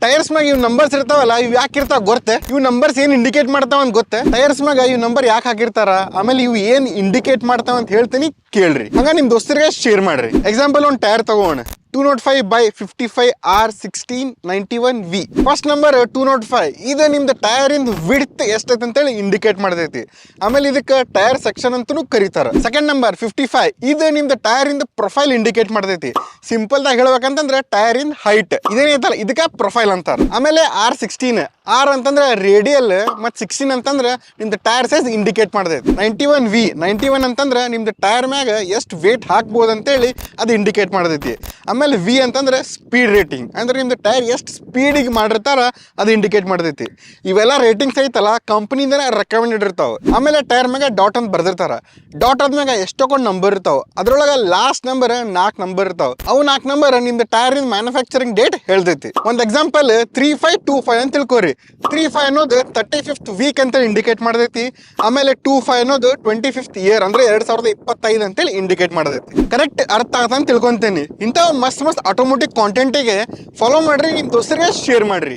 Tyres ಮ್ಯಾಗ ಇವ್ numbers ಇರ್ತಾವಲ್ಲ, ಇವ್ ಯಾಕೆ ಇರ್ತಾವ ಗೊತ್ತೆ? ಇವ್ ನಂಬರ್ಸ್ ಏನ್ ಇಂಡಿಕೇಟ್ ಮಾಡ್ತಾವ ಅಂತ ಗೊತ್ತೆ? ಟೈರ್ಸ್ ಮ್ಯಾಗ ಇವ್ ನಂಬರ್ ಯಾಕೆ ಹಾಕಿರ್ತಾರ, ಆಮೇಲೆ ಇವ್ ಏನ್ ಇಂಡಿಕೇಟ್ ಮಾಡ್ತಾವ ಅಂತ ಹೇಳ್ತೀನಿ, ಕೇಳ್ರಿ. ಹಂಗ ನಿಮ್ ದೋಸ್ತರಿಗೆ ಶೇರ್ ಮಾಡ್ರಿ. ಎಕ್ಸಾಂಪಲ್ ಒಂದ್ ಟೈರ್ ತಗೋಣ, 205/55R1691V. ಫಸ್ಟ್ ನಂಬರ್ 205, ಇದು ನಿಮ್ದು ಟೈರ್ ಇಂದ ವಿಡ್ತ್ ಎಷ್ಟೈತೆ ಅಂತೇಳಿ ಇಂಡಿಕೇಟ್ ಮಾಡ್ತೈತಿ. ಆಮೇಲೆ ಇದಕ್ಕೆ ಟೈರ್ ಸೆಕ್ಷನ್ ಅಂತೂ ಕರೀತಾರ. ಸೆಕೆಂಡ್ ನಂಬರ್ 55, ಇದು ನಿಮ್ದು ಟೈರ್ ಇಂದ ಪ್ರೊಫೈಲ್ ಇಂಡಿಕೇಟ್ ಮಾಡ್ತೈತಿ. ಸಿಂಪಲ್ ದಾಗ ಹೇಳ್ಬೇಕಂತಂದ್ರೆ ಟೈರ್ ಇನ್ ಹೈಟ್ ಇದೇನೈತಲ್ಲ ಇದಕ್ಕೆ ಪ್ರೊಫೈಲ್ ಅಂತಾರ. ಆಮೇಲೆ R16, ಆರ್ ಅಂತಂದ್ರೆ ರೇಡಿಯಲ್, ಮತ್ 16 ಅಂತಂದ್ರೆ ನಿಮ್ದು ಟೈರ್ ಸೈಜ್ ಇಂಡಿಕೇಟ್ ಮಾಡ್ತೈತಿ. 91 ಅಂತಂದ್ರೆ ನಿಮ್ದು ಟೈರ್ ಮ್ಯಾಗ ಎಷ್ಟು ವೇಟ್ ಹಾಕ್ಬೋದು ಅಂತೇಳಿ ಅದು ಇಂಡಿಕೇಟ್ ಮಾಡ್ತೈತಿ. ಆಮೇಲೆ ವಿ ಅಂತಂದ್ರೆ ಸ್ಪೀಡ್ ರೇಟಿಂಗ್, ಅಂದ್ರೆ ನಿಮ್ದು ಟೈರ್ ಎಷ್ಟು ಸ್ಪೀಡಿಗೆ ಮಾಡಿರ್ತಾರ ಅದು ಇಂಡಿಕೇಟ್ ಮಾಡ್ತೈತಿ. ಇವೆಲ್ಲ ರೇಟಿಂಗ್ಸ್ ಐತಲ್ಲ ಕಂಪ್ನಿಯಿಂದನೇ ರೆಕಮೆಂಡೆಡ್ ಇರ್ತಾವ. ಆಮೇಲೆ ಟೈರ್ ಮ್ಯಾಗ ಡಾಟ್ ಅಂತ ಬರ್ದಿರ್ತಾರ. ಡಾಟ್ ಆದ್ಮ್ಯಾಗ ಎಷ್ಟೊಂದು ನಂಬರ್ ಇರ್ತಾವ, ಅದ್ರೊಳಗ ಲಾಸ್ಟ್ ನಂಬರ್ 4 ನಂಬರ್ ಇರ್ತಾವ. ಅವು 4 ನಂಬರ್ ನಿಮ್ದು ಟೈರ್ ಇಂದ ಮ್ಯಾನುಫ್ಯಾಕ್ಚರಿಂಗ್ ಡೇಟ್ ಹೇಳ್ತೈತಿ. ಒಂದ್ ಎಕ್ಸಾಂಪಲ್ 3525 ಅಂತ ತಿಳ್ಕೊರಿ. 35 ಅನ್ನೋದು 35th ವೀಕ್ ಅಂತ ಇಂಡಿಕೇಟ್ ಮಾಡ್ತೈತಿ. ಆಮೇಲೆ 25 ಅನ್ನೋದು 25th ಇಯರ್ ಅಂದ್ರೆ 2025 ಅಂತೇಳಿ ಇಂಡಿಕೇಟ್ ಮಾಡ್ತೈತಿ. ಕರೆಕ್ಟ್ ಅರ್ಥ ಆಗ್ತ ಅಂತ ತಿಳ್ಕೊಂತೇನಿ. ಇಂಥ ಮಸ್ತ್ ಆಟೋಮೆಟಿಕ್ ಕಾಂಟೆಂಟಿಗೆ ಫಾಲೋ ಮಾಡ್ರಿ, ನಿಮ್ ದೋಸ್ತರಿಗೆ ಶೇರ್ ಮಾಡ್ರಿ.